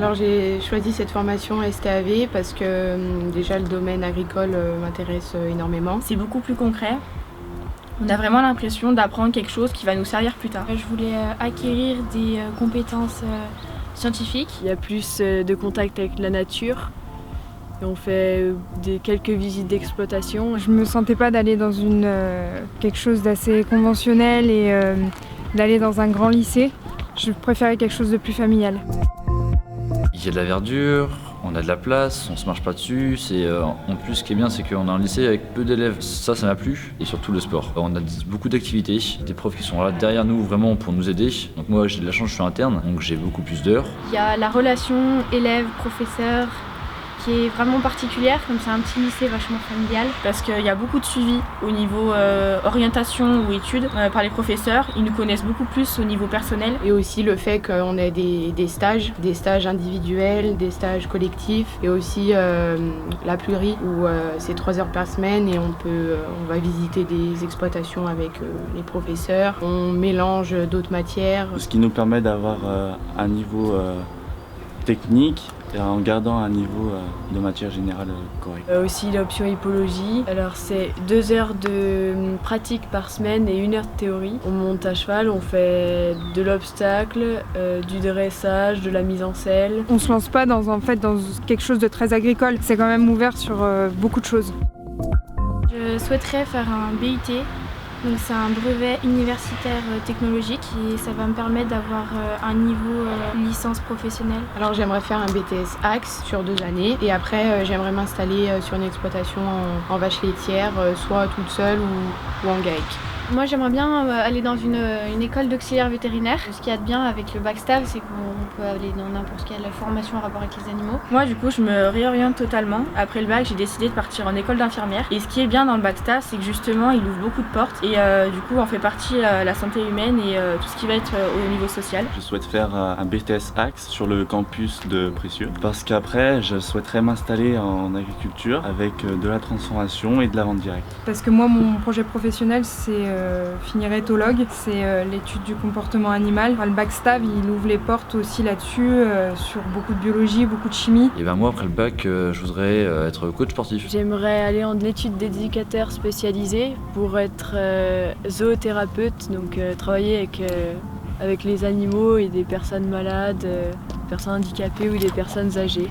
Alors j'ai choisi cette formation STAV parce que déjà le domaine agricole m'intéresse énormément. C'est beaucoup plus concret. On a vraiment l'impression d'apprendre quelque chose qui va nous servir plus tard. Je voulais acquérir des compétences scientifiques. Il y a plus de contact avec la nature. Et on fait quelques visites d'exploitation. Je me sentais pas d'aller dans quelque chose d'assez conventionnel et d'aller dans un grand lycée. Je préférais quelque chose de plus familial. Il y a de la verdure, on a de la place, on se marche pas dessus. En plus, ce qui est bien, c'est qu'on a un lycée avec peu d'élèves. Ça m'a plu. Et surtout le sport. On a beaucoup d'activités, des profs qui sont là derrière nous vraiment pour nous aider. Donc moi, j'ai de la chance, je suis interne, donc j'ai beaucoup plus d'heures. Il y a la relation élève-professeur qui est vraiment particulière, comme c'est un petit lycée vachement familial. Parce qu'il y a beaucoup de suivi au niveau orientation ou études par les professeurs. Ils nous connaissent beaucoup plus au niveau personnel. Et aussi le fait qu'on ait des stages individuels, des stages collectifs et aussi la pluri où c'est 3 heures par semaine et on va visiter des exploitations avec les professeurs. On mélange d'autres matières. Ce qui nous permet d'avoir un niveau technique et en gardant un niveau de matière générale correct. Aussi l'option hippologie. Alors c'est 2 heures de pratique par semaine et 1 heure de théorie. On monte à cheval, on fait de l'obstacle, du dressage, de la mise en selle. On se lance pas dans quelque chose de très agricole. C'est quand même ouvert sur beaucoup de choses. Je souhaiterais faire un BUT. Donc c'est un brevet universitaire technologique et ça va me permettre d'avoir un niveau licence professionnelle. Alors j'aimerais faire un BTS Axe sur 2 années et après j'aimerais m'installer sur une exploitation en vache laitière, soit toute seule ou en GAEC. Moi j'aimerais bien aller dans une école d'auxiliaire vétérinaire. Ce qu'il y a de bien avec le bac STAV, c'est qu'on peut aller dans n'importe quelle formation en rapport avec les animaux. Moi du coup je me réoriente totalement. Après le bac j'ai décidé de partir en école d'infirmière. Et ce qui est bien dans le bac STAV, c'est que justement il ouvre beaucoup de portes. Et du coup on fait partie la santé humaine et tout ce qui va être au niveau social. Je souhaite faire un BTS Axe sur le campus de Précieux parce qu'après je souhaiterais m'installer en agriculture avec de la transformation et de la vente directe. Parce que moi mon projet professionnel c'est finir éthologue, c'est l'étude du comportement animal. Enfin, le bac STAV il ouvre les portes aussi là-dessus sur beaucoup de biologie, beaucoup de chimie. Et ben moi après le bac, je voudrais être coach sportif. J'aimerais aller en études d'éducateur spécialisé pour être zoothérapeute, donc travailler avec les animaux et des personnes malades, personnes handicapées ou des personnes âgées.